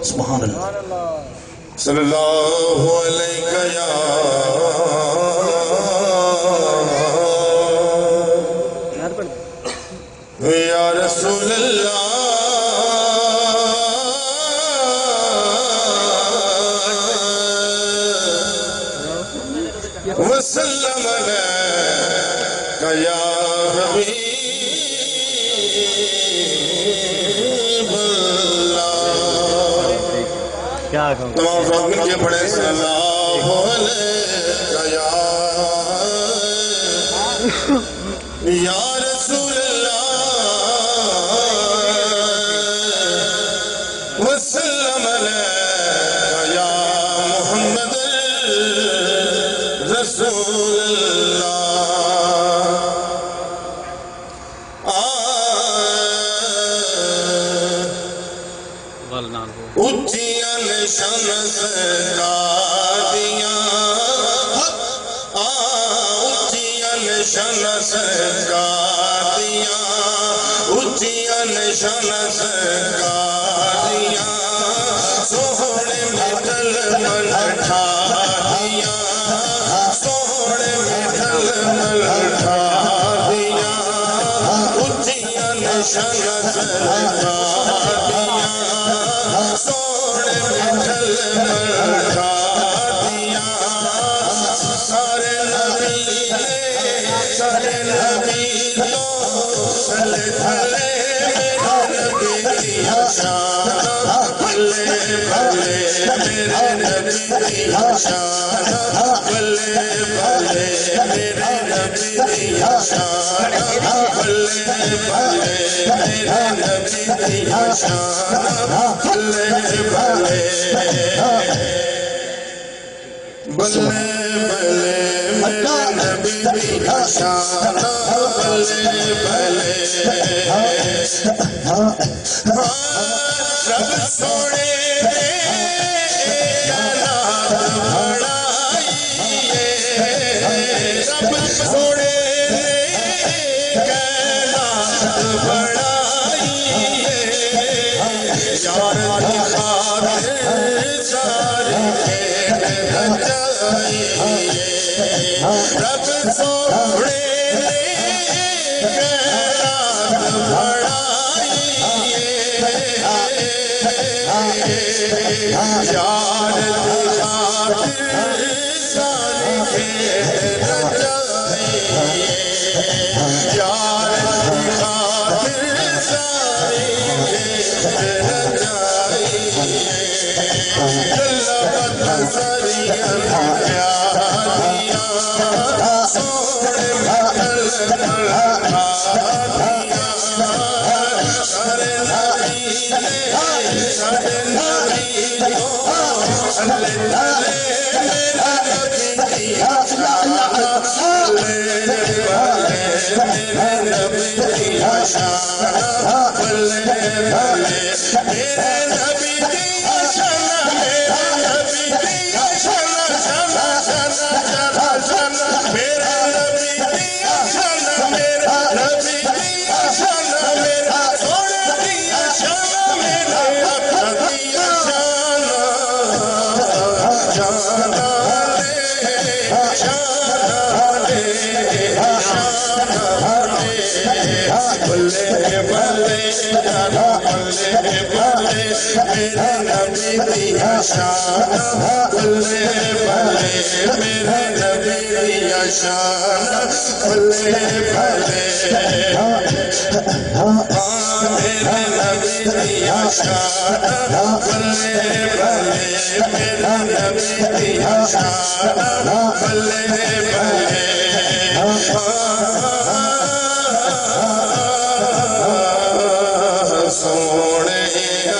सुभान अल्लाह। सल्लल्लाहु अलैका या रसूल अल्लाह वसल्लम अलैका या क्या तमाम साहब के पढ़े सल्लल्लाहु अलैका या रसूल अल्लाह वसल्लम अलैका या मुहम्मद रसूल अल्लाह उच्चिया निशान सरकारिया उच्चिया निशान सरकारिया उच्चिया निशान सरकारिया सोहने मिठल मन ठारिया सोहने मिठल मन ठारिया उच्चिया निशान सरकारिया सोने मिठल मरखादिया सारे नबी तो थले थले मेरे नबी की शान भले भले मेरे नबी की शान भले भले मेरे नबी की शान भले भले मेरे नबी की शान भले भले बल्ले बल्ले मेरे नबी की शान बल्ले बल्ले सब सोने सब सोने यार सारे रब सोने यार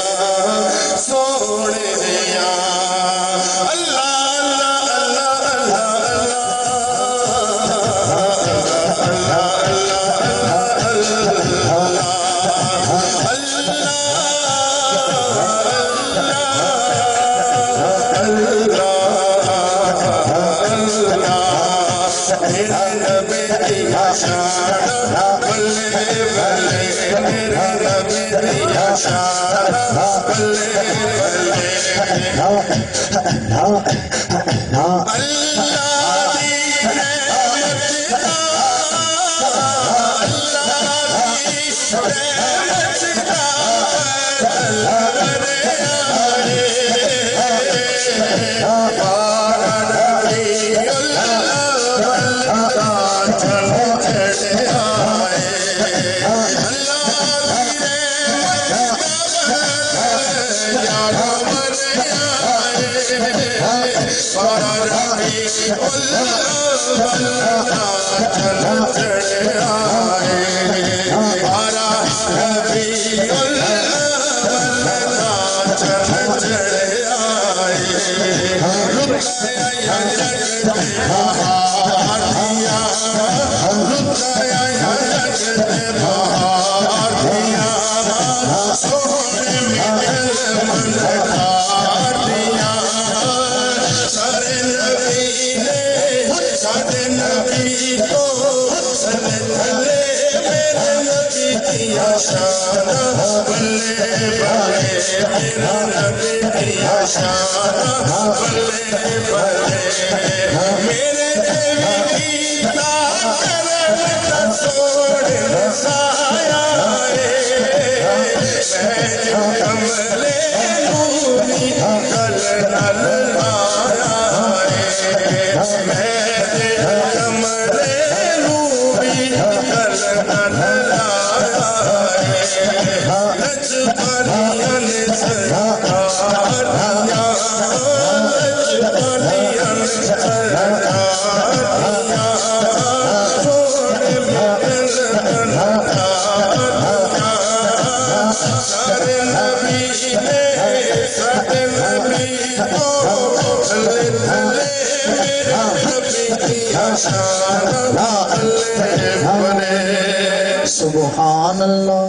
सुभान अल्लाह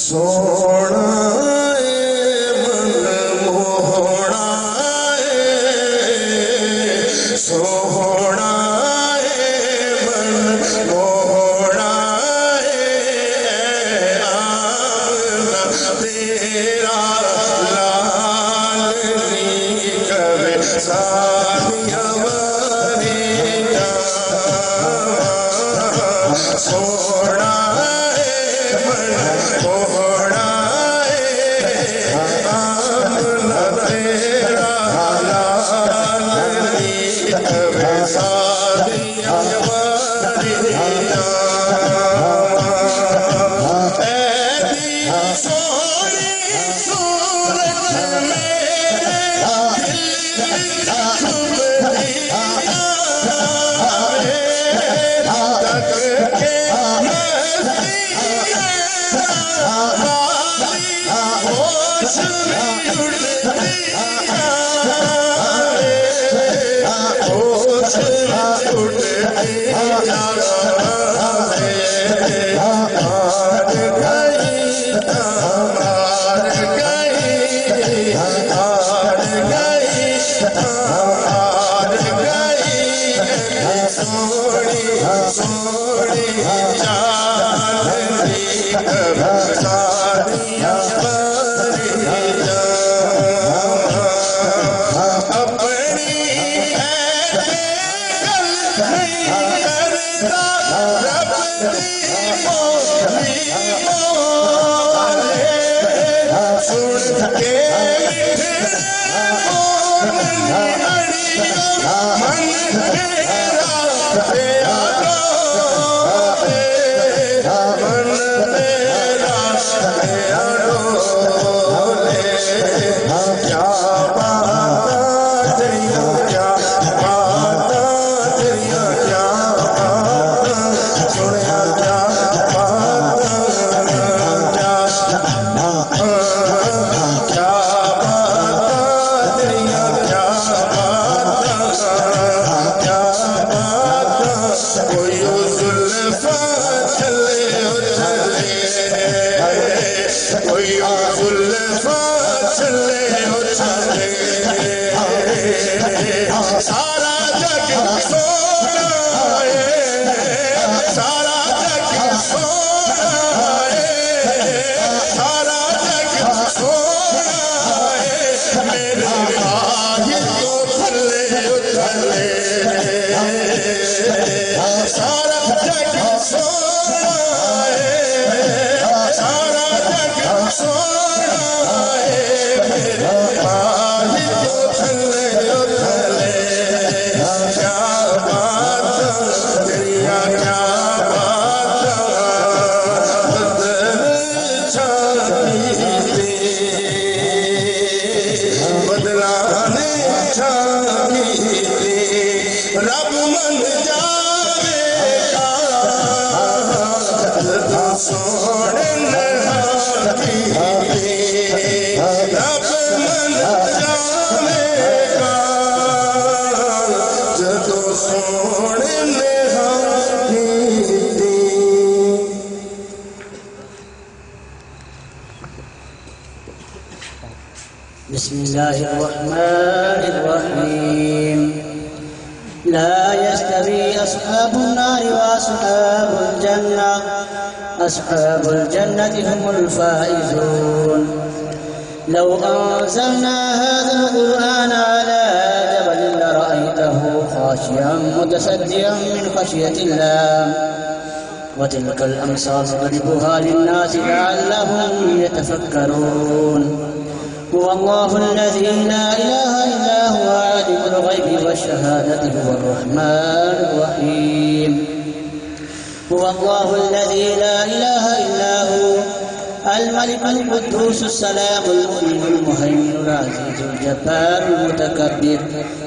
सोना मन मोहना सोना मन मोहना आमना तेरा लाल कवे सानिया सोना सारा जग सोना है सारा जग सोना है मेरे भाई तो थले उथले सारा जग सोना है सारा जग सोना है मेरे भाई तो थले उथले क्या बात तेरिया क्या बदलाने रब मन जावेगा सोने रब मन जावेगा जदों सोने बिस्मिल्लाहिर्रहमानिर्रहीम ला यस्तवी अस्हाबुन नार व अस्हाबुल जन्नति हुमुल फाइजून लौ अंज़लना हाज़ल क़ुरआन अला जबलिन लरअयतहु ख़ाशिअन मुतसद्दिअन मिन ख़श्यतिल्लाह وتلك الأمثال نضربها للناس لعلهم يتفكرون هو الله الذي لا إله إلا هو عالم الغيب والشهادة هو الرحمن الرحيم هو الله الذي لا إله إلا هو الملك القدوس السلام المؤمن المهيمن العزيز الجبار المتكبر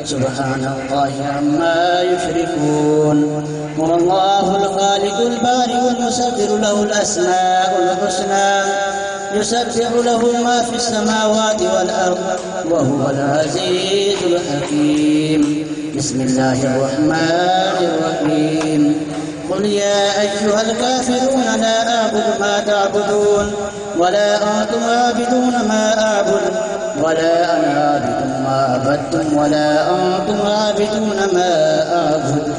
سبحان الله عما يشركون هو الله الخالق البارئ المصور له الأسماء الحسنى يسبح له ما في السماوات والأرض وهو العزيز الحكيم بسم الله الرحمن الرحيم قل يا أيها الكافرون لا أعبد ما تعبدون ولا أنتم عابدون ما أعبد ولا أنا عابد ما عبدتم ولا أنتم عابدون ما أعبد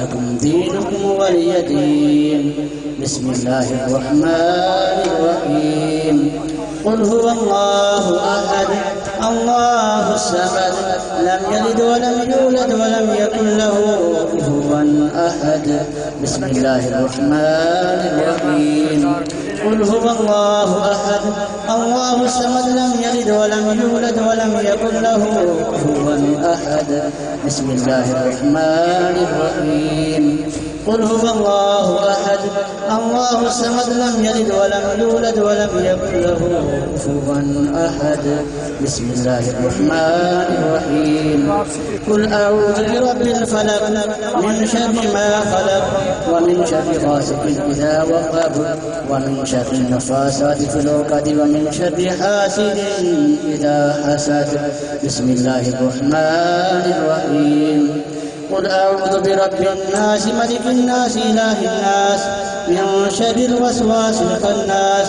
لكم دينكم ولي دين بسم الله الرحمن الرحيم قل هو الله أحد الله الصمد لم يلد ولم يولد ولم يكن له كفوا أحد بسم الله الرحمن الرحيم قل هو الله أحد الله الصمد لم يلد ولم يولد ولم يكن له كفوا أحد بسم الله الرحمن الرحيم قل هو الله أحد الله الصمد لم يلد ولم يولد ولم يكن له كفوا أحد بسم الله الرحمن الرحيم قل أعوذ برب الفلق من شر ما خلق ومن شر غاسق إذا وقب ومن شر النفاثات في العقد ومن شر حاسد إذا حسد بسم الله الرحمن الرحيم قل أعوذ برب الناس ملك الناس إله الناس من شر الوسواس الخناس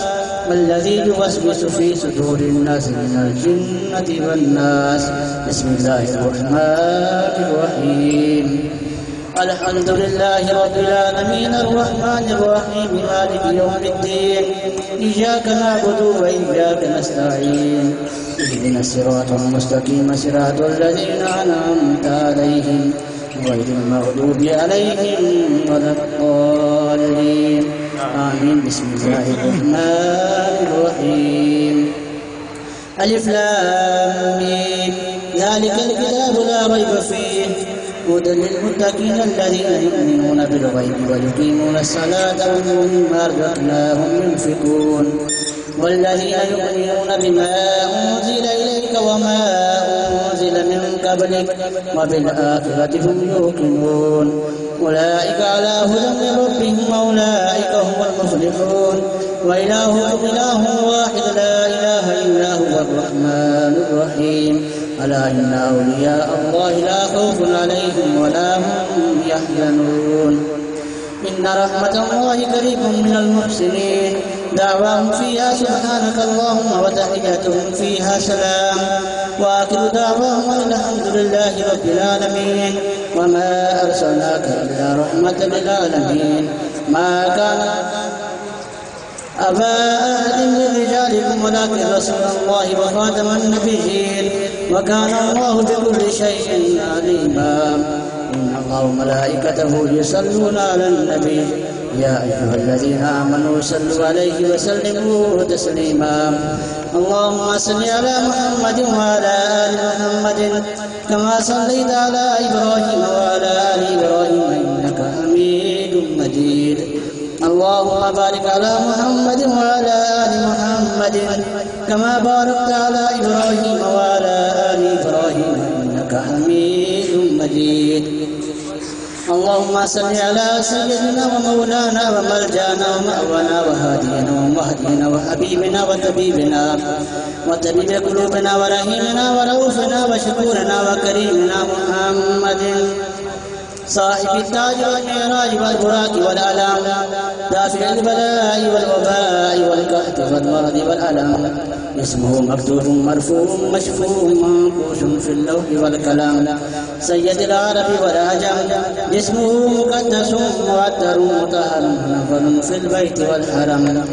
الذي يوسوس في صدور الناس من الجنة والناس بسم الله الرحمن الرحيم الحمد لله رب العالمين الرحمن الرحيم مالك يوم الدين إياك نعبد وإياك نستعين اهدنا الصراط المستقيم صراط الذين أنعمت عليهم غير المغضوب عليهم ولا الضالين آمين بسم الله الرحمن الرحيم ألف لام ميم ذلك الكتاب لا ريب فيه هدى للمتقين الذين يؤمنون بالغيب ويقيمون الصلاة ومما رزقناهم ينفقون والذين يؤمنون بما أنزل إليك وما أنزل من قبلك وبالآخرة هم يوقنون أولئك على هدى من ربهم وأولئك هم المفلحون وإلهكم إله واحد لا إله إلا هو الرحمن الرحيم ألا إن أولياء الله لا خوف عليهم ولا هم يحزنون إن رحمة الله قريب من المحسنين دعواهم فيها سبحانك اللهم وتحياتهم فيها سلام وآخر دعواهم الحمد لله رب العالمين وما أرسلناك إلا رحمة للعالمين ما كان أبا أحد من رجال ولكن رسول الله وخاتم النبيين وكان الله بكل شيء عليما. إن الله وملائكته يصلون على النبي يا أيها الذين آمنوا صلوا عليه وسلموا تسليما. اللهم صل على محمد وعلى آل محمد كما صليت على إبراهيم وعلى آل إبراهيم إنك حميد مجيد. اللهم بارك على محمد وعلى آل محمد كما باركت على إبراهيم وعلى آل إبراهيم إنك حميد مجيد. اللهم صل على سيدنا ومولانا وملجانا ومأوانا وهادينا ومهدينا وحبيبنا وطبيبنا وطبيب قلوبنا ورحيمنا ورؤوفنا وشكورنا وكريمنا محمد صاحب التاج والمعراج والبراق والألام دافع البلاء والوباء والقحط والمرض والألم. اسمه مكتوب مرفوع مشفوع منقوش في اللوح والكلام سيد العرب والعجم. جسمه مقدس معطر مطهر منور في البيت والحرم.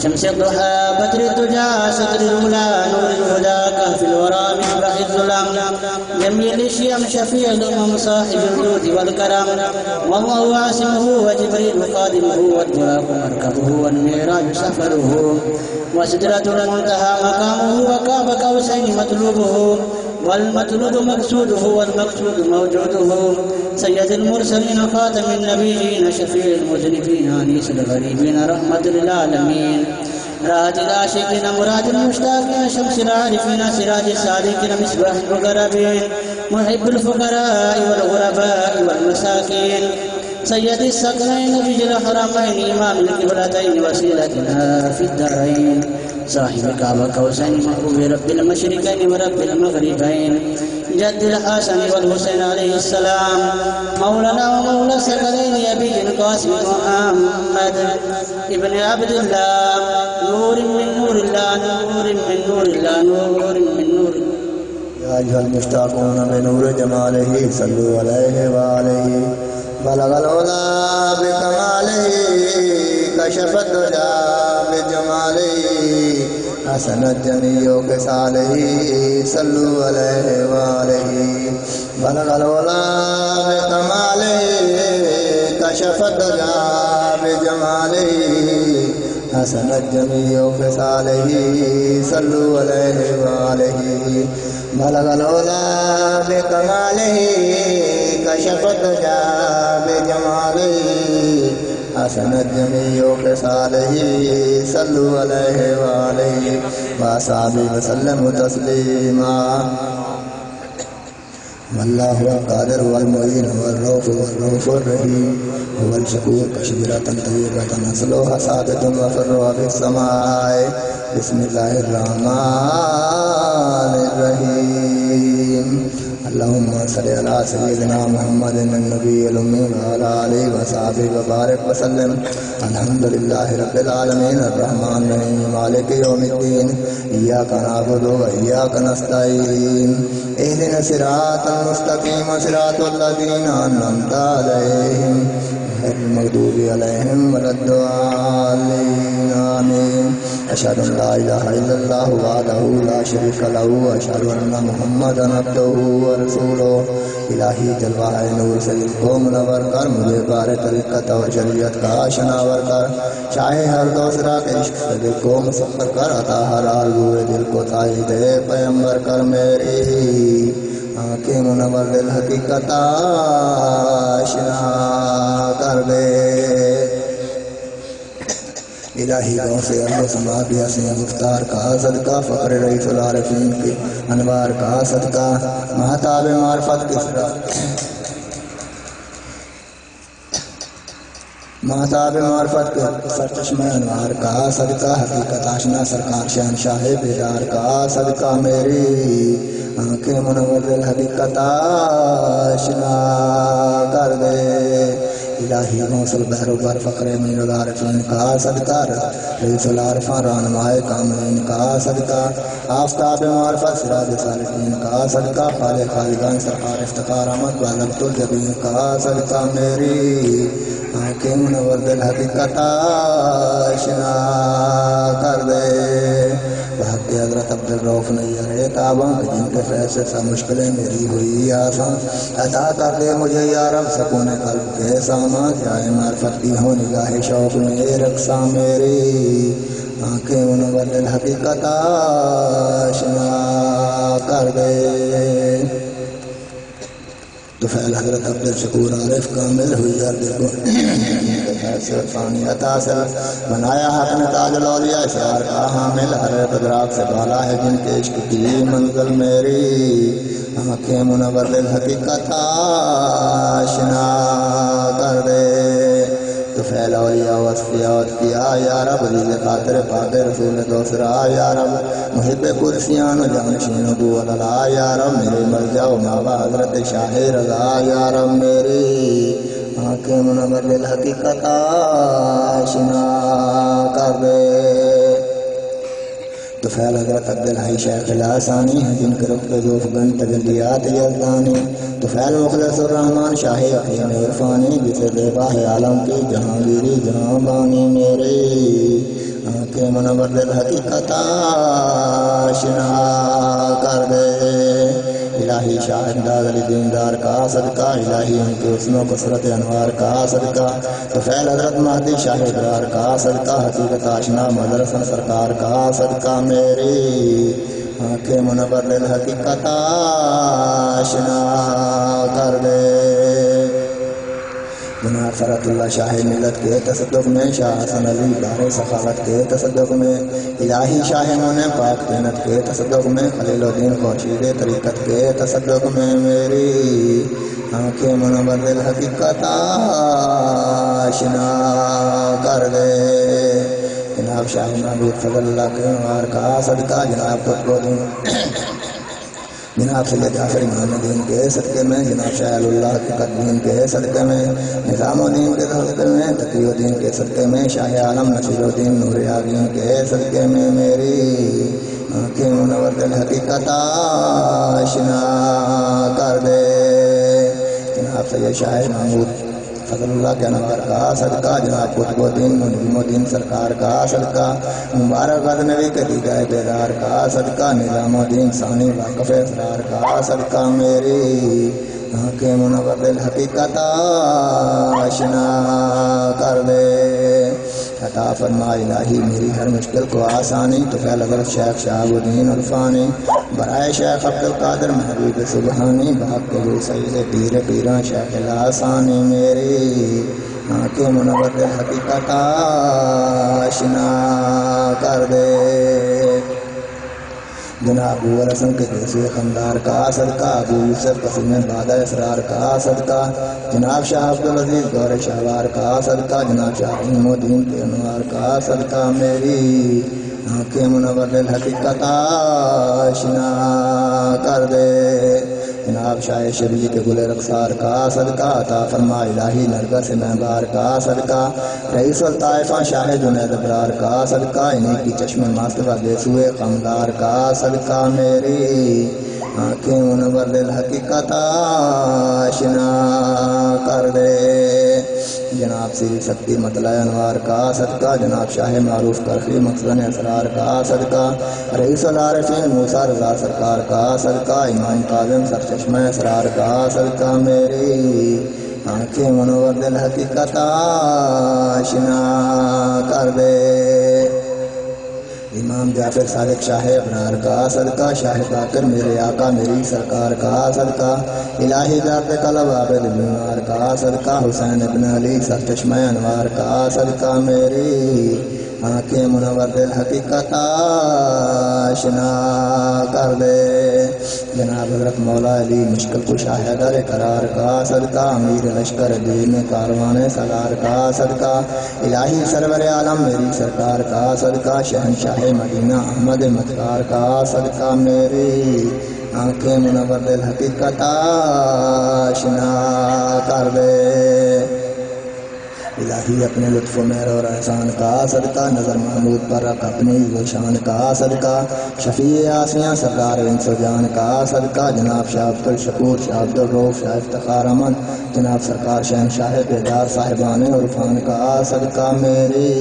شمس الضحى بدر الدجى صدر الأولى نور الهدى كهف الورى مصباح الظلام. جميل الشيم شفيع الأمم صاحب الجود والكرم. والله عاصمه وجبريل خادمه والبراق مركبه والمعراج سفره وسدرة المنتهى مقامه وقاب قوسين مطلوبه والمطلوب مقصوده والمقصود موجوده. سيد المرسلين خاتم النبيين شفيع المذنبين أنيس الغريبين رحمة للعالمين. راج العاشقين مراد المشتاقين شمس العارفين سراج الصادقين مصباح المقربين محب الفقراء والغرباء والمساكين. سيد الثقلين نبي الحرمين إمام القبلتين وسيلتنا في الدارين صاحب كعبة قوسين محبوب رب المشرقين ورب المغربين. جد الحسن والحسين عليه السلام مولانا ومولى الثقلين أبي القاسم محمد ابن عبد الله نور من نور الله نور من نور الله نور من نور الله. يا أيها المشتاقون بنور جماله صلوا عليه وعليه. بلغ العلا بكماله كشف الدجى بجماله حسنت جميع خصاله صلوا عليه وعليه. بلغ العلا بكماله كشف الدجى بجماله حسنت جميع خصاله صلوا عليه وعليه. بلغ العلا بكماله كشف الدجى بجماله حسنت جميع خصاله صلوا عليه وعليه وأصحابه وسلموا تسليما. والله هو القادر والمعين هو الرؤوف الرحيم هو الشكور كشجرة طيبة أصلها ثابت وفرها في السماء. بسم الله الرحمن الرحيم. اللهم صل على سيدنا محمد النبي الأمي وعلى آله وصحبه وبارك وسلم. الحمد لله رب العالمين الرحمن الرحيم مالك يوم الدين إياك نعبد وإياك نستعين اهدنا الصراط المستقيم صراط الذين أنعمت عليهم غير المغضوب عليهم ولا الضالين آمين. أشهد أن لا إله إلا الله وحده لا شريك له وأشهد أن محمدا عبده ورسوله. إلهی جلوہ نور سے دل کو منور کر مجھے بار طریقت اور شریعت کا شناور کر چاہے ہر دوسرا کے عشق سے دل کو مسفر کر عطا ہر آرزوئے دل کو تائید پیمبر کر میری آنکھیں منور دل حقیقت آشنا کر دے. الہی گاؤں سے اللہ سما دیا سے گفتار کا صدقہ فقر رئیس العارفین کے انوار کا صدقہ مہتاب معرفت کے مہتاب معرفت کے سرچشمہ انوار کا صدقہ حقیقت آشنا سرکار شہنشاہ بیدار کا صدقہ میری آنکھیں منور دل حقیقت آشنا کر دے. الہی موصل بحر و بر فقر من العارفین کا صدقہ رئیس العارفان رہنمائے کاملین کا صدقہ آفتاب معرفت سراج سالکین کا صدقہ خالق خالقان سرکار افتخار احمد والد الجبین کا صدقہ میری آنکھیں منور دل حقیقت آشنا کر دے. के हजरत अब्दुल रऊफ नैयर ताबा जिनके फैसले से मुश्किलें मेरी हुई आसान अता कर दे मुझे या रब सकून कल्ब के सामा जाए मार्फत की हो निगाह शौक में रक्षा मेरी आंखें मुनव्वर हकीकत आशना कर दे। तो फैल हजरत अब्दुल शकूर आरिफ कामिल हुई यार देखो बनाया हक ने ताज लौलिया शार का हामिल हर बदराक से बाला है जिनके इश्क की मंजिल मेरी आंखें मुनव्वर हकीकत आशना कर दे। तो फैला औलिया वस्फियात किया या रब दिल खातिर पाक रसूल दोसरा या रब मुहिब कुर्सियान जानशीन दो अला या रब मेरे मर जाओ मावा हजरत शाह रज़ा या रब मेरी आंखें मुनव्वर हकीकत आशना कर दे। तो फैल हजरत अब्दुल हई शेख लासानी है जिनके रुख पे ज़ुफ़गन तजल्लियात यज़दानी। तो फैल मुखलिसुर रहमान शाह अक़ीम इरफानी जिसे देबा है आलम की जहांगीरी जहांबानी मेरी आंखें मुनव्वर हकीकत आशना कर दे। इलाही शाहिदार अली दीनदार का सदका इलाही उनके हुस्न कसरत अनवार का सदका। तो फैल हजरत महदी शाह इकरार का सदका हकीकत आशना मदरसा सरकार का सदका मेरी आंखें मुनव्वर हकीकत आशना कर दे। जनाब फरतुल्लाह शाह मिलत के तसद्दुक़ में शाह हसन अली बारे सखावत के तसद्दुक़ में इलाही शाह मोने पाक जन्नत के तसद्दुक़ में खलीलुद्दीन खुर्शीद तरीक़त के तसद्दुक़ में मेरी आंखें मुनव्वर हकीकत आशना कर दे। जनाब शाह महमूद फज़ल के अनवार का सदका जनाब कुतुबुद्दीन जनाब सैयद जाफर इमामुद्दीन के सदक़े में जनाब शाह के कदीन के सदक़े में निज़ामुद्दीन के सदक़े में तक़ीउद्दीन के सदक़े में शाह आलम नसीरुद्दीन नूर यादीन के सदक़े में मेरी आंखें मुनव्वर हकीकत आशना कर दे। जनाब सैयद शाह महमूद फज़लुल्लाह के अनवार का सदका जनाब कुतुबुद्दीन मुनज़्ज़िमुद्दीन सरकार का सदका मुबारक गज़नवी के दीगाए बेदार का सदका निज़ामुद्दीन सानी वाक़फ़ असरार का सदका मेरी आंखें मुनव्वर हकीकत आशना कर दे। अता फरमा इलाही मेरी हर मुश्किल को आसानी। तो फैल हज़रत शेख शहाबुद्दीन उल्फ़ानी बराए शेख अब्दुल कादिर महबूब सुबहानी बाग के सईद पीर पीरा शेख लासानी मेरी आंखें मुनव्वर हकीकत आशना कर दे। जनाब अबू हसन के देसुए खंदार का सदका अबू यूसुफ कसीम बादा असरार का सदका जनाब शाह अब्दुल अजीज गौर शाहवार का सदका जनाब शाह इमामुद्दीन के अनवार का सदका मेरी आंखें मुनव्वर हकीकत आशना कर दे। जनाब शाह शबली के गुल रखसार का सदका अता फरमा इलाही नरगा से महबार का सदका रईसुल ताइफा शाह जुनैद अबरार का सदका इन्हीं की चश्मे मास्तवा देसुए कमदार का सदका मेरी आंखें मुनव्वर हकीकत आशना कर दे। जनाब श्री शक्ति मतला अनवार का सदका जनाब शाह मारूफ करफी मकसद असरार का सदका रईसुल आरिफीन मूसा रज़ा सरकार का सदका इमाम काज़िम सरचश्मे असरार का सदका मेरी आंखें मुनव्वर हकीकत आशना कर दे। इमाम जाफर सादिक शाह अबरार का सदका शाह बाकर मेरे आका मेरी सरकार का सदका इलाही जात कलब आबिद बीमार का सदका हुसैन इब्न अली सरचश्मे अनवार का सदका मेरी आंखें मुनव्वर हकीकत आशना कर दे। जनाब हज़रत मौला अली मुश्किल कुशा हैदर करार का सदका अमीर लश्कर दीन कारवान सलार का सदका इलाही सरवर आलम मेरी सरकार का सदका शहनशाह मदीना अहमद मतकार का सदका मेरी आंखें मुनव्वर हकीकत आशना कर दे। इलाही अपने लुत्फ़ मेहर और एहसान का सदका नज़र महमूद पर रख अपनी शान का सदका शफ़ी आसियाँ सरकार इंसजान का सदका जनाब शाह अब्दुल शकूर शाह अब्दुल रऊफ़ शाह इफ्तिखार अहमद जनाब सरकार शहनशाह बेदार साहिबान उर्फ़ान का सदका मेरी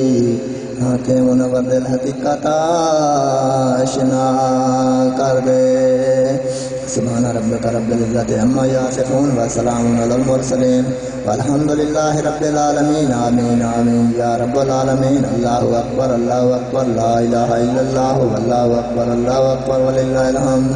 आंखें मुनव्वर हकीकत आशना سبحان ربك رب العزة عما يصفون وسلام على المرسلين والحمد لله رب العالمين آمين آمين يا رب العالمين الله أكبر لا إله إلا الله والله أكبر ولله الحمد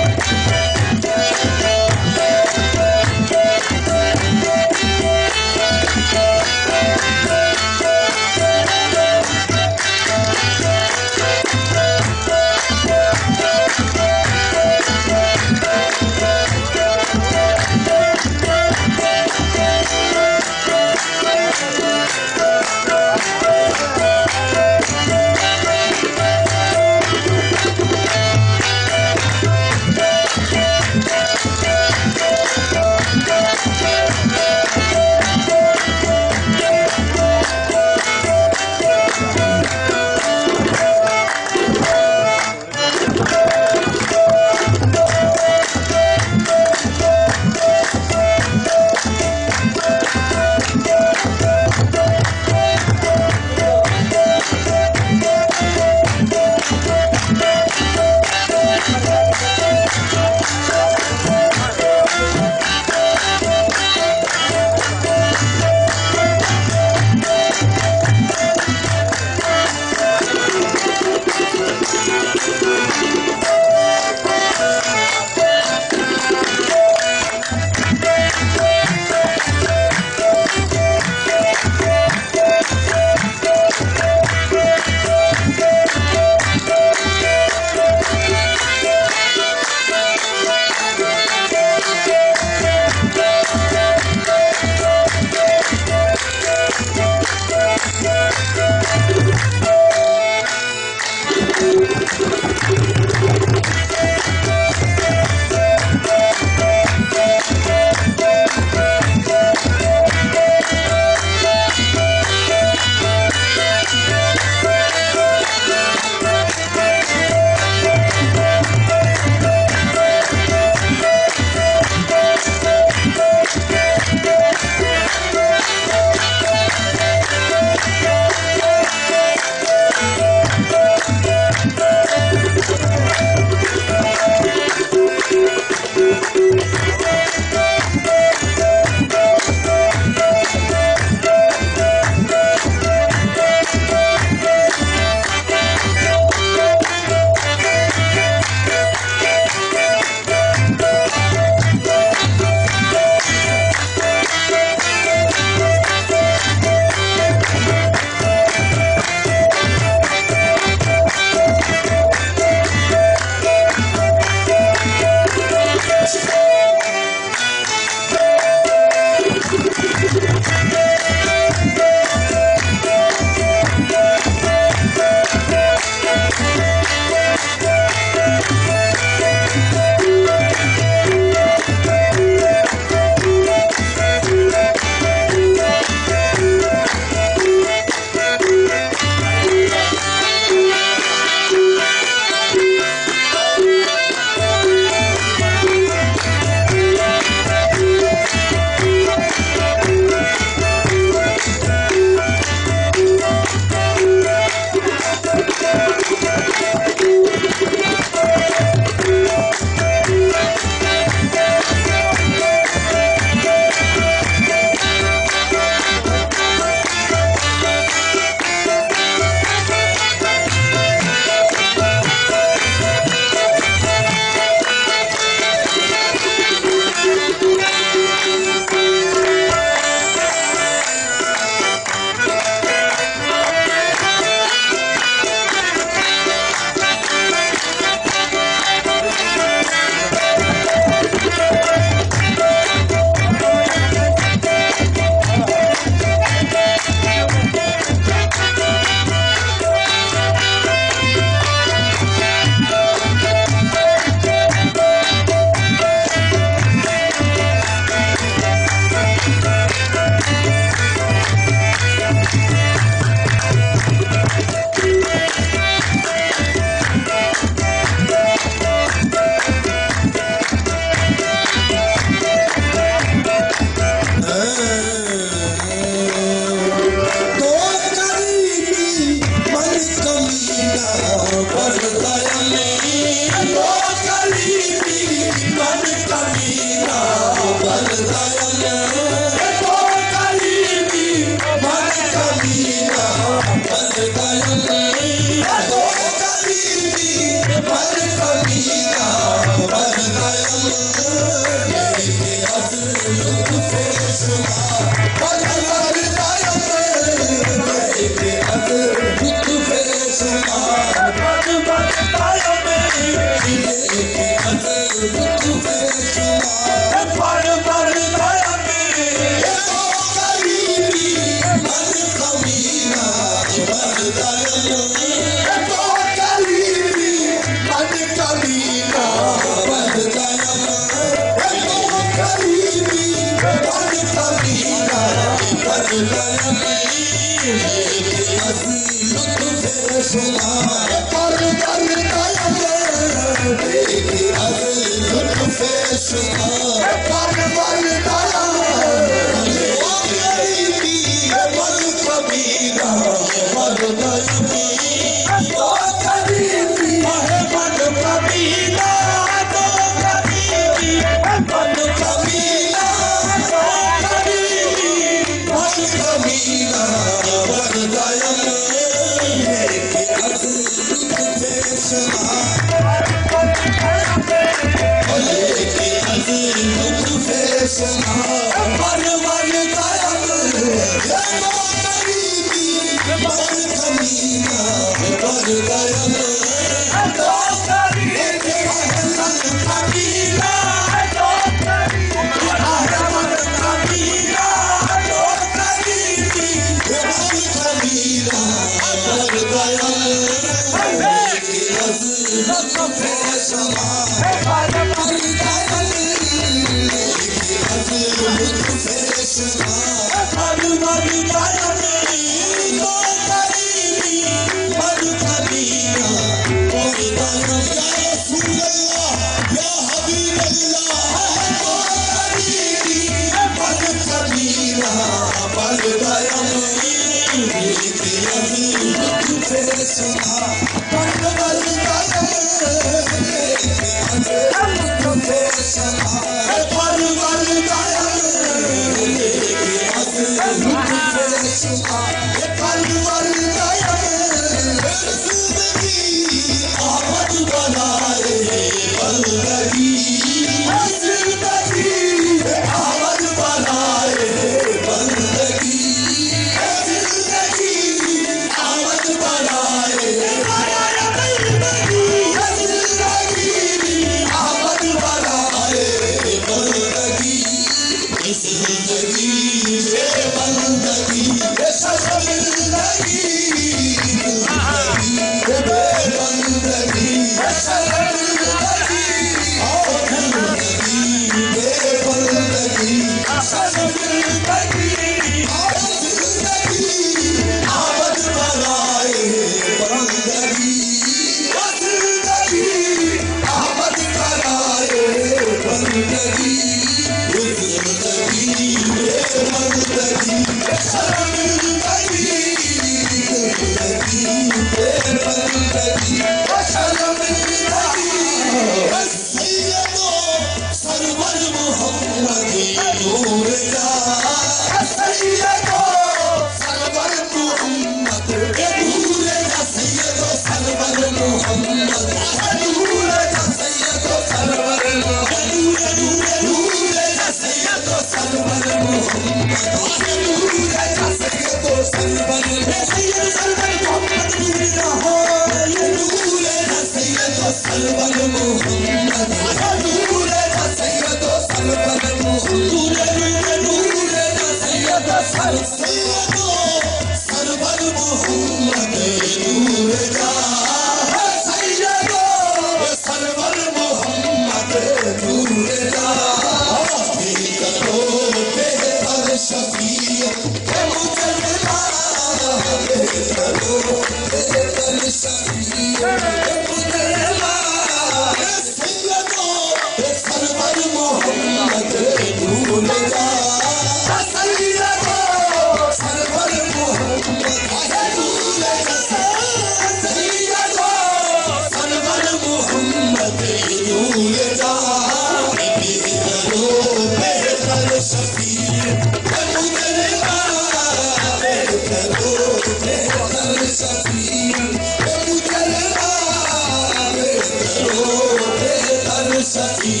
Safi,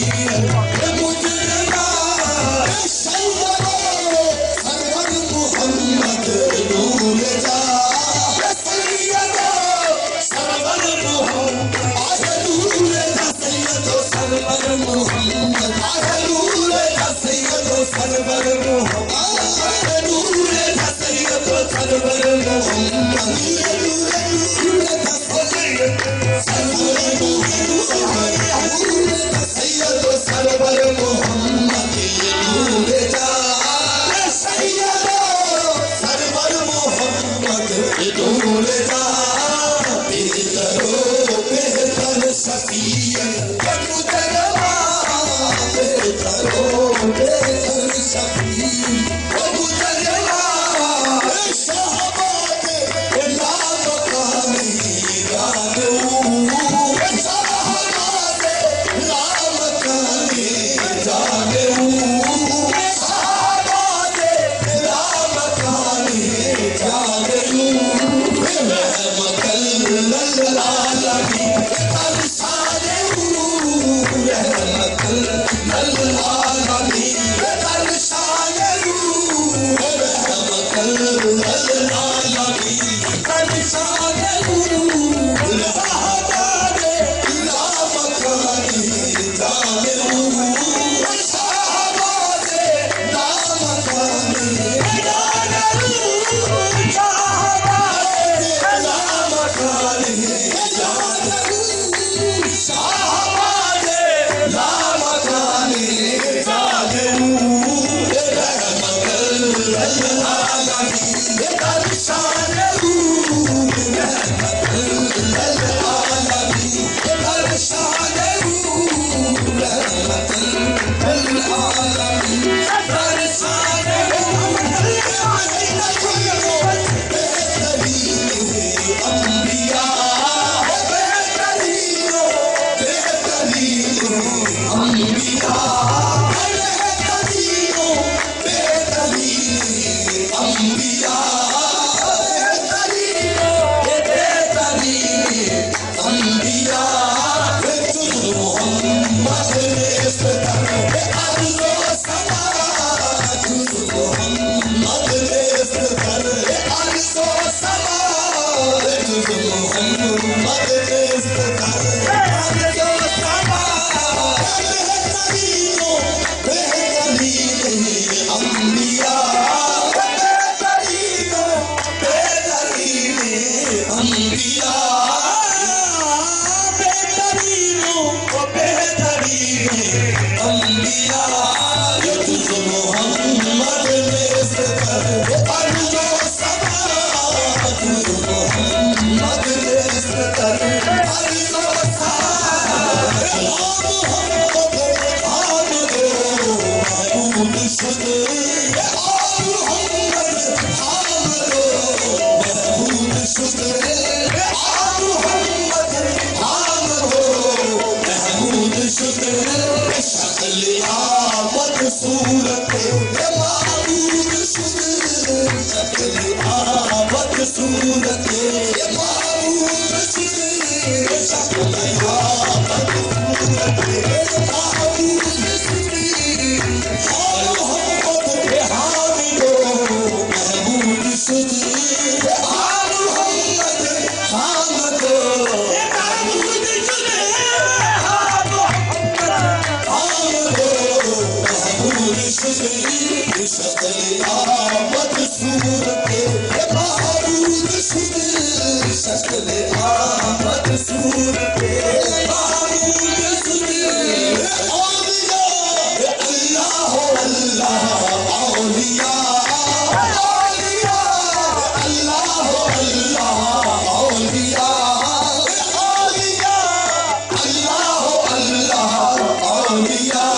सरवर मोहम्मद नूर सैयद सरवर मोहम्मद नूर सैयद सरवर मोहम्मद नूर सैयद सरवर मोहम्मद नूर सैयद सरवर मोहम्मद नूर बेहतर शफीयत बेहतर शफीयत शहबाद ला मकानी जानू शहबाद ला मकानी जानू शहबाद ला मकानी जानू रहमतल लल्लालमी अरसालू रहमतल लल्लालमी अरसालू रहमतल लल्लालमी अरसालू शहबाद ला मकानी जानू शहबाद ला मकानी जानू शहबाद ला मकानी जानू शहबाद ला मकानी जानू रहमतल लल्लालमी अरसालू रहमतल लल्लालमी अरसालू रहमतल लल्लालमी अरसालू बेहतरीन अंबिया बेहतरीन अंबिया बेहतरीन अंबिया बेहतरीन अंबिया मोहम्मद अर्ज़ो समा मोहम्मद अर्ज़ो समा मोहम्मद अर्ज़ो समा बेहतरीन अंबिया बेहतरीन अंबिया बेहतरीन अंबिया तुझ मोहम्मद अर्ज़ो समा मोहम्मद अर्ज़ो सूरत महबूब शुक्र शक्ल आवत सूरत महबूब शुक्र शक्ल आवत सूरत महबूब शुक्र मोहम्मद हामिदो महबूब शुक्र मोहम्मद हामिदो महबूब शुक्र शक्ल आवत सूरत महबूब शुक्र शक्ल आवत सूरत महबूब शुक्र औलिया अल्लाह अल्लाह औलिया औलिया अल्लाह अल्लाह औलिया औलिया अल्लाह अल्लाह औलिया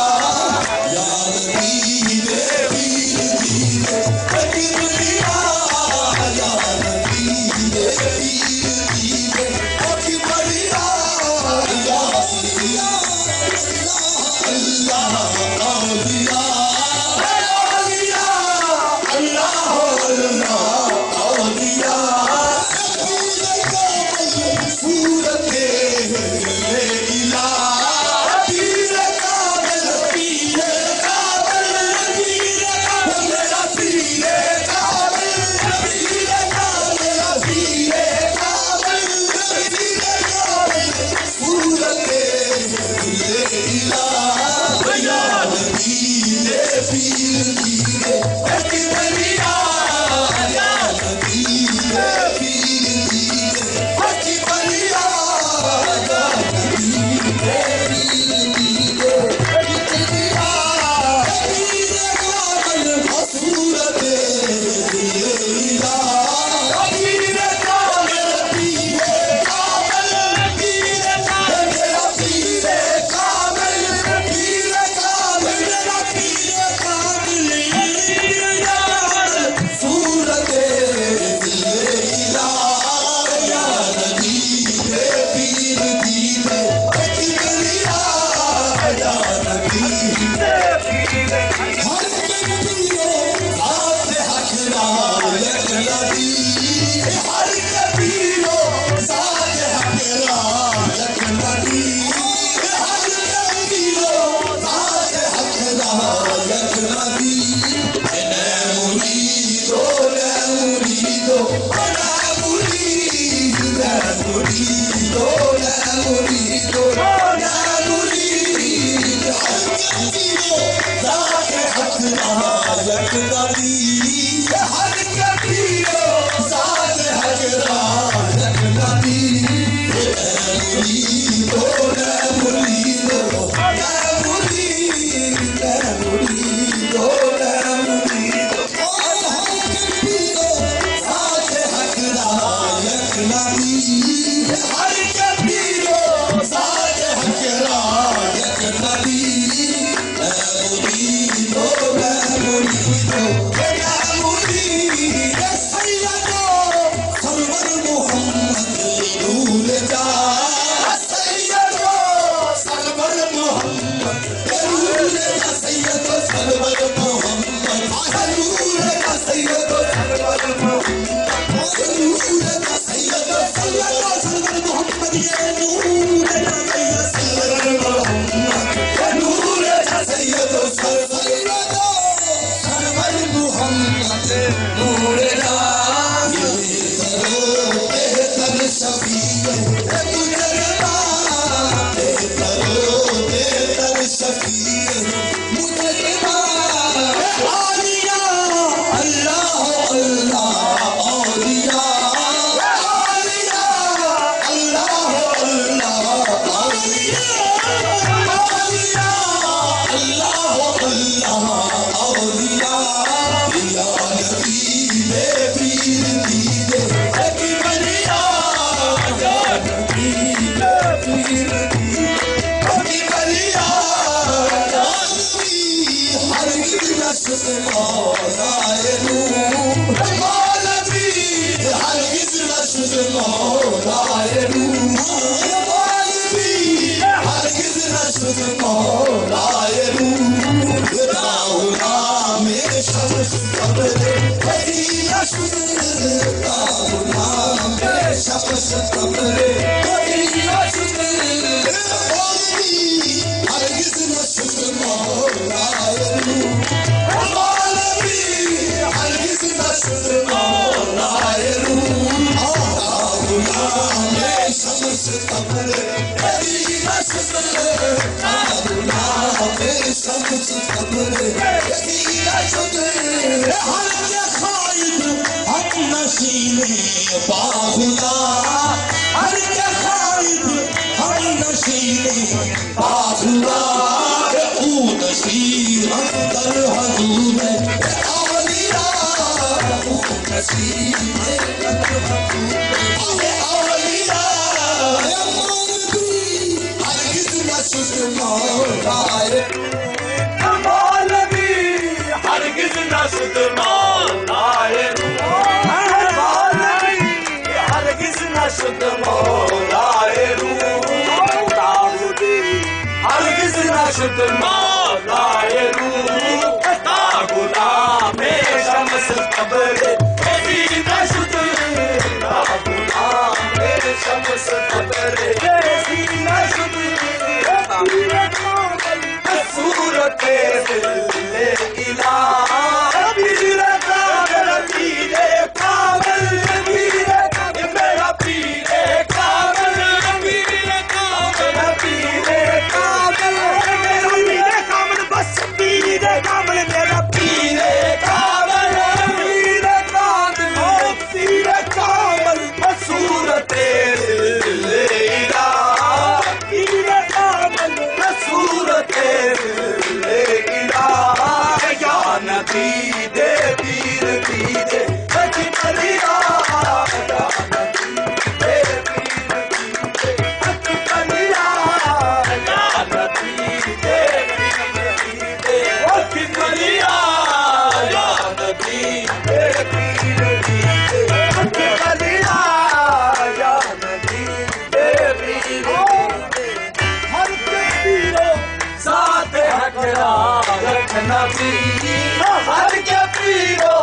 हर के पीरो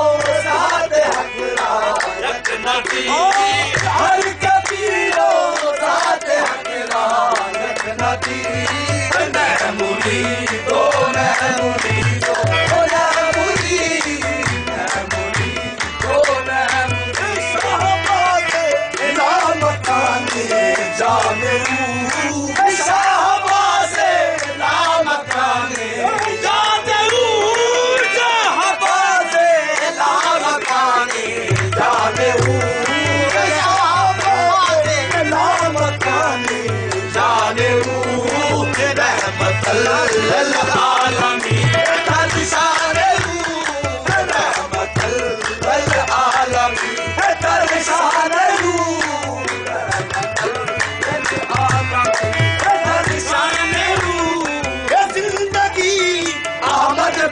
साथ हकरा रखना हर के पीरो साथ हकरा रखना मुरी तो मुरी तो जाने शाहबाज़े नाम खाने जाने शाहबाज़े नाम खाने जाने शाहबाज़े नाम खाने जाने रहमतुल लिल आलमीन तरशाने रहमतुल लिल आलमीन तरशाने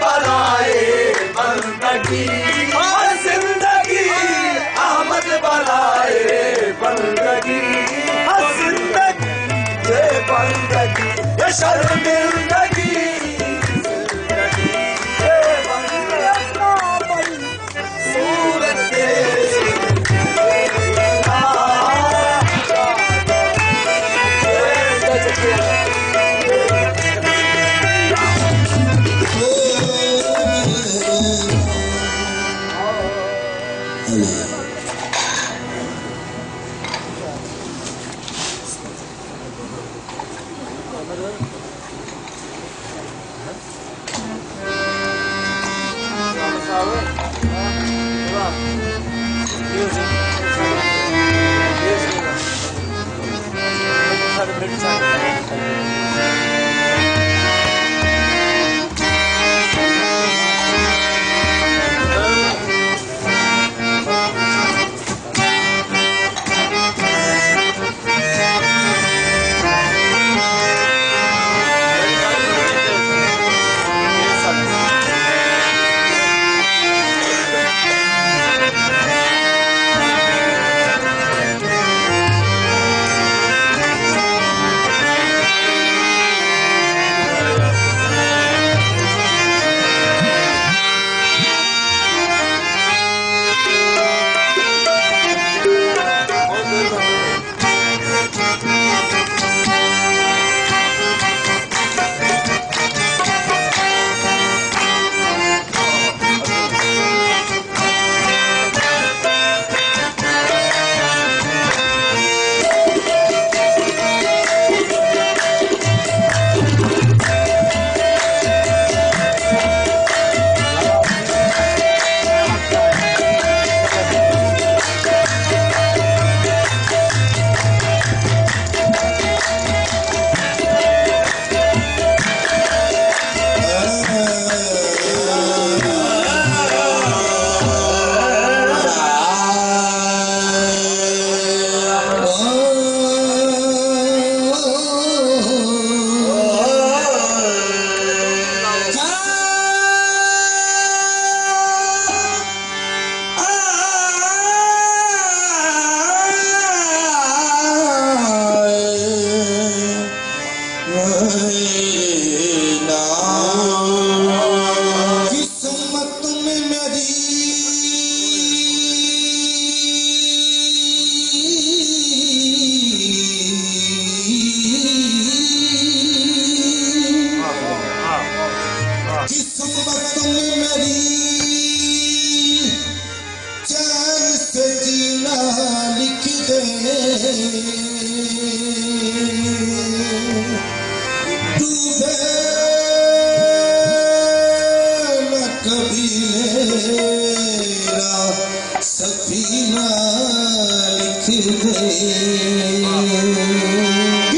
बनाए बंदगी जिंदगी अहमद बनाए बंदगी जिंदगी ये बंदगी ये शर्मिंदगी ये बंदगी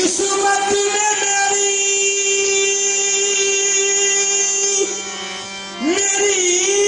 सूरत मेरी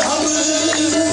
हम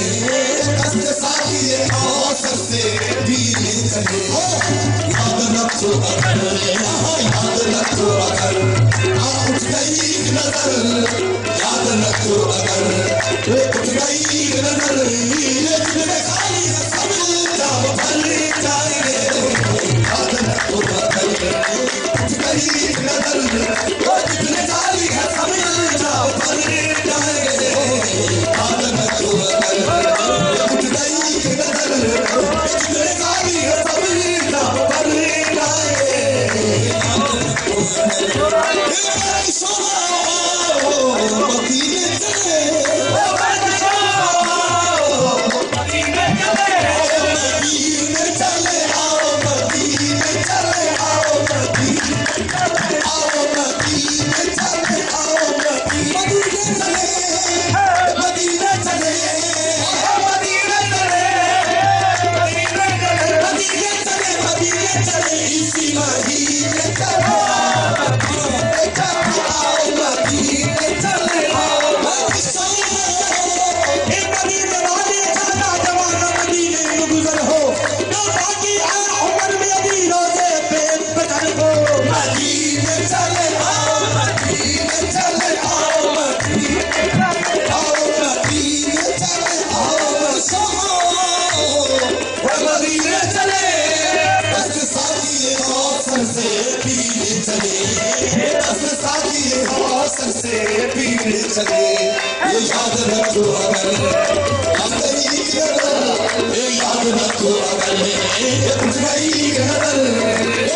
दस्त साथी कौसर से पीने चले। याद रखो अगर, याद रखो अगर उठ गई नजर, याद रखो अगर उठ गई नजर, ये जितने खाली है सब जाम भर जाएंगे। याद रखो अगर उठ गई नजर, वो जितने खाली है सब जाम भर जाएंगे। याद रखो अगर उठ गई नजर, जितने खाली है सब जाम भर जाएंगे। याद रखो मदीने चले, मदीने चले, आओ मदीने चले, आओ मदीने चले, आओ मदीने चले, आओ मदीने चले, मदीने चले, मदीने चले, मदीने चले, मदीने चले, इसी महीने चले, से पीने चले। ये याद रखो अगर ये याद रखो अगर उठ गई नजर,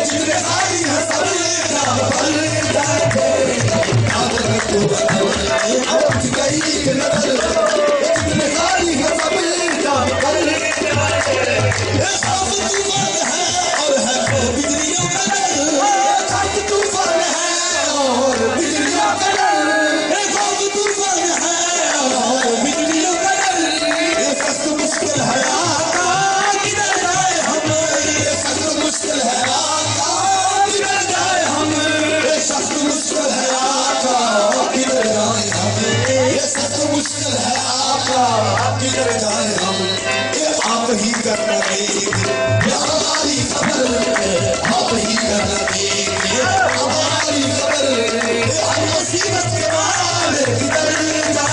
जितने खाली है सब भर जाएंगे। याद रखो अगर उठ गई नजर, जितने खाली है सब भर जाएंगे। ये सब तूफान है और है वो बिजलियों का डर, सब तूफान है और बिजलियों का डर, मुश्किल है आका किधर जाए हम, ये सख्त मुश्किल है आका किधर जाए हम, ये सख्त मुश्किल है आका किधर जाए हम, ये सख्त मुश्किल है आका किधर जाए हम। ये आप ही करना देंगे हमारी खबर, आप ही करना देंगे हमारी खबर, हम मुसीबत के बाद किधर जाएंगे।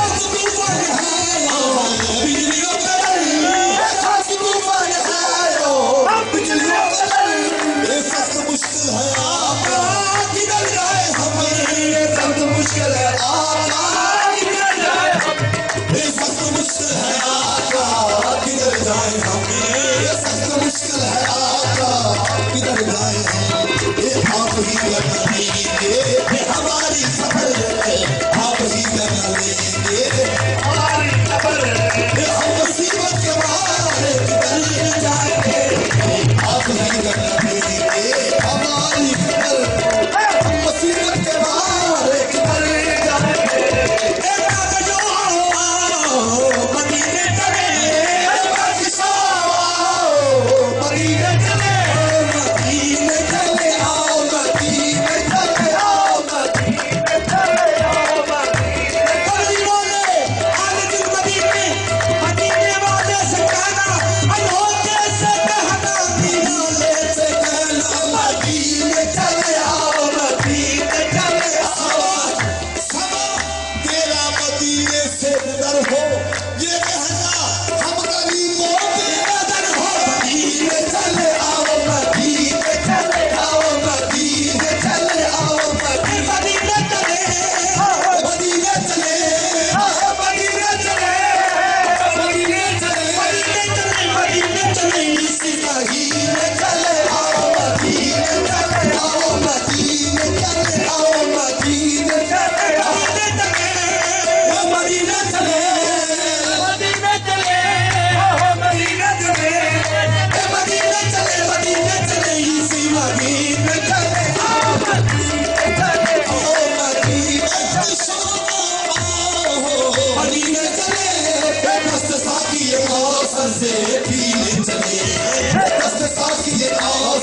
आप ही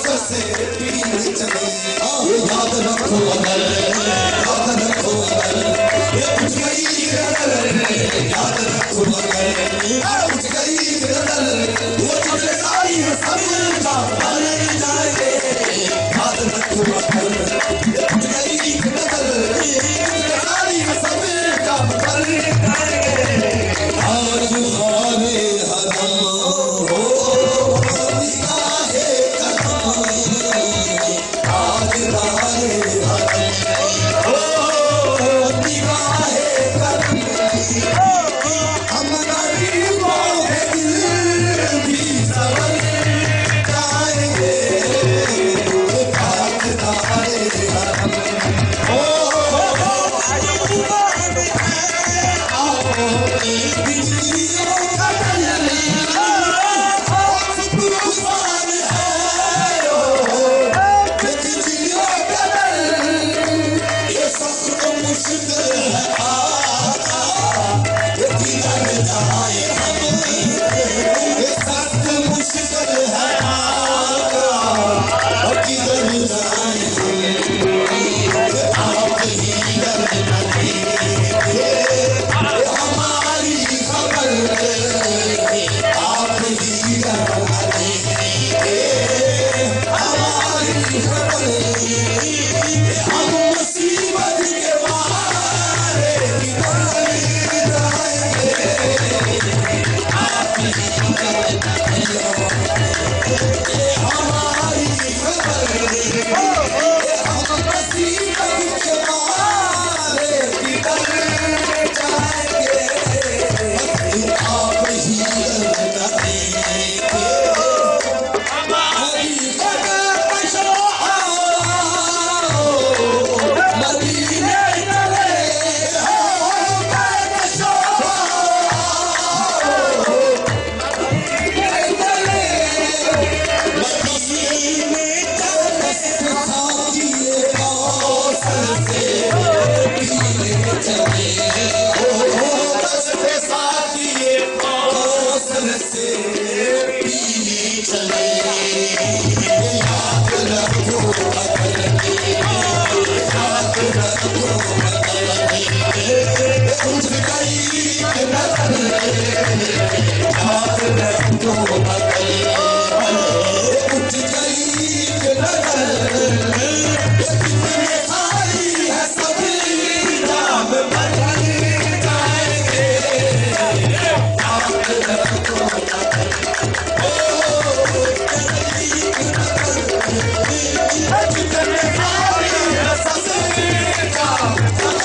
कौसर से पीने चले। ये याद रखो अगर, याद रखो अगर ये उठ गई गदर, याद रखो अगर उठ गई गदर, वो जितने सारी सब का भर जाएंगे। याद रखो अगर ये उठ गई गदर, जितने सारी सब का भर जाएंगे। आज हमारे हरम हो निगाहे करम, आज हमारे हरम हो निगाहे करम। हम गरीबों के दिल भी संवर जाएंगे। आज हमारे हरम हो बिजलियों का तूफान है, बिजलियों का ये सख्त मुश्किल है आका, ये किधर जाए हम, ये सख्त मुश्किल है आका, और किधर जाए आप ही ये हमारी खबर, आप ही हमारी खबर। हम मुसीबत के मारे किधर जाएंगे, आप ही हमारी खबर। हम मुसीबत के मारे किधर जाएंगे, आप ही हमारी खबर। मदीने चले हो कैसो, मदीने चले, मदीने चले साथिए कौसर से पीने चले। साथिए कौसर से पीने चले। याद रखो अगर, याद रखो अगर उठ गई नजर, याद रखो अगर उठ गई नजर, कितने सारी है सभी नाम बदल जाएंगे। याद रखो अगर कितने सारी है सभी नाम बदल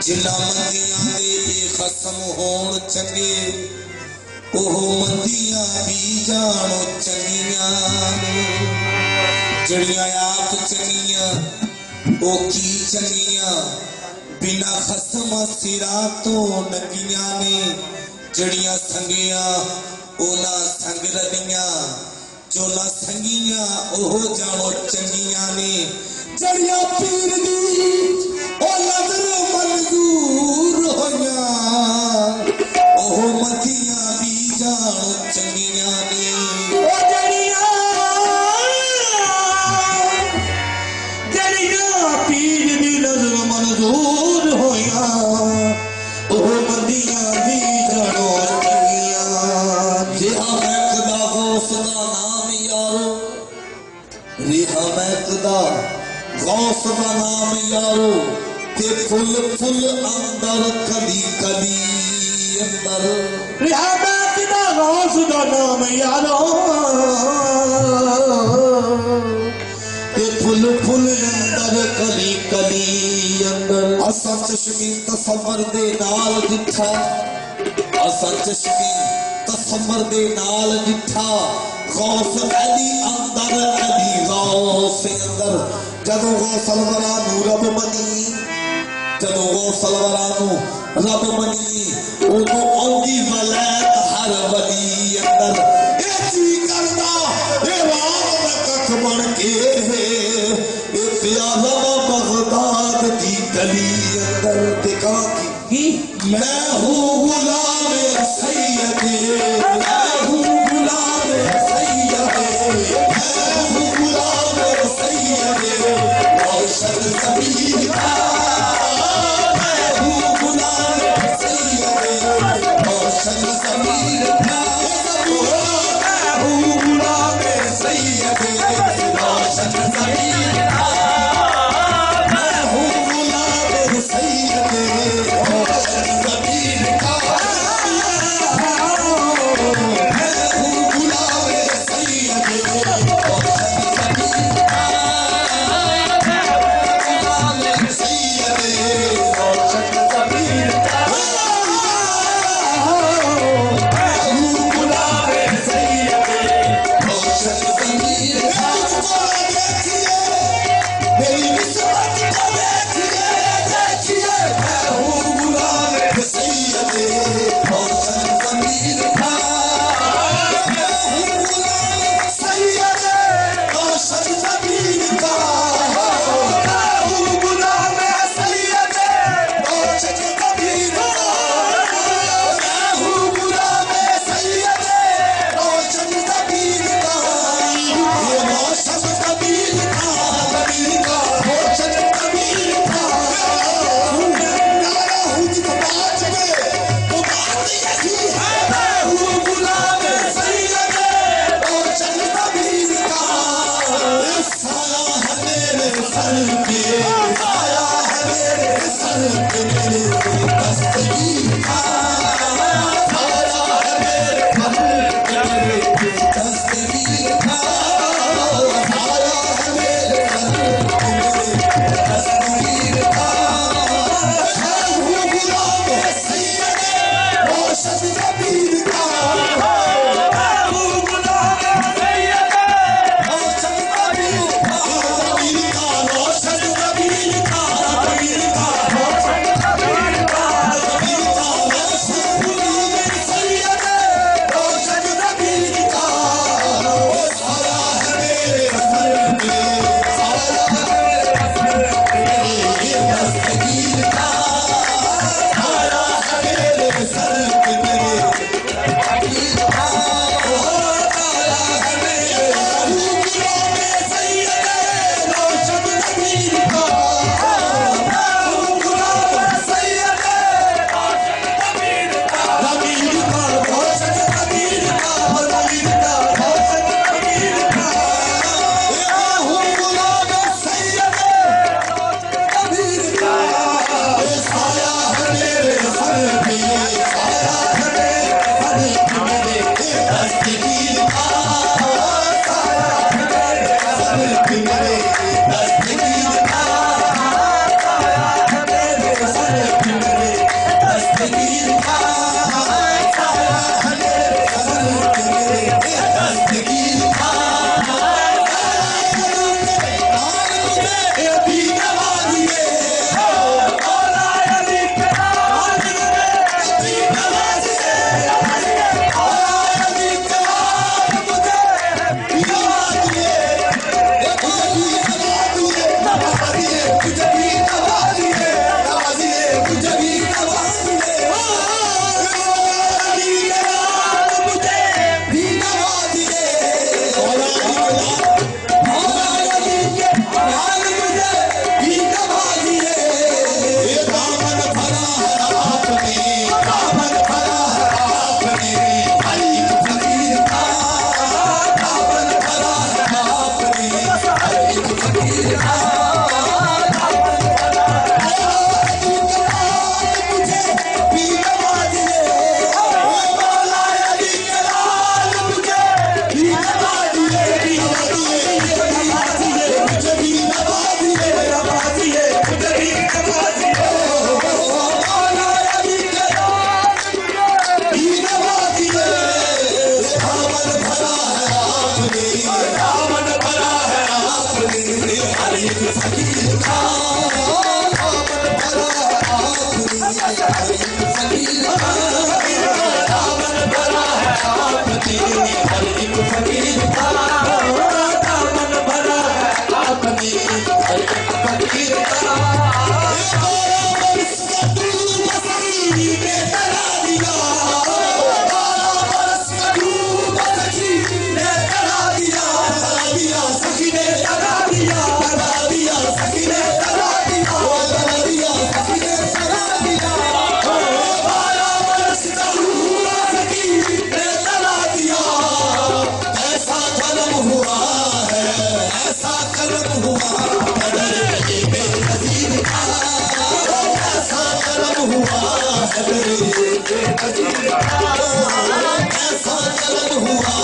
जिला मंदियां दे खसम होण चंगे ओह मंदियां भी जानो चंगियां जड़ियां आप चंगियां ओ की चंगियां बिना खसम सिरा तो नंगियां ने जड़ियां संगियां ओ ना संग रलियां जो ना संगियां ओह जानो चंगियां ने जड़ियां पीर दी ओ नजर मंजूर होया ओह मदियां भी जानो चंगियां ने ओ जड़ियां पीर दी नजर मंजूर होया ओह मदियां भी जानो चंगियां जिहा महकदा गौस दा नाम यारो रिहा महकदा गौस दा नाम यारो ते फुल फुल अंदर कली कली अंदर रिहा महकदा गौस दा नाम यारो ते फुल फुल अंदर कली कली अंदर असा चश्मी तसव्वुर दे नाल दिठा असा चश्मी तसव्वुर दे नाल दिठा गौस अली अंदर अली गौस अंदर जदों गौसल वरा नू रब मनी जदों गौसल वरा नू रब मनी उदों औंदी वलैत हर वली अंदर ए जी करदा ए राम दा कख बन के ए प्यारा बगदाद दी गली अंदर ते कहां की मैं हूं गुलाम सैयद मैं हूं गुलाम सैयद मैं हूं गुलाम सैयद रोशन ज़मीन का मैं हूं गुलाम सैयद रोशन ज़मीन का मैं हूं गुलाम सैयद रोशन ज़मीन का मैं हूं गुलाम सैयद रोशन ज़मीन का ऐसा जलन हुआ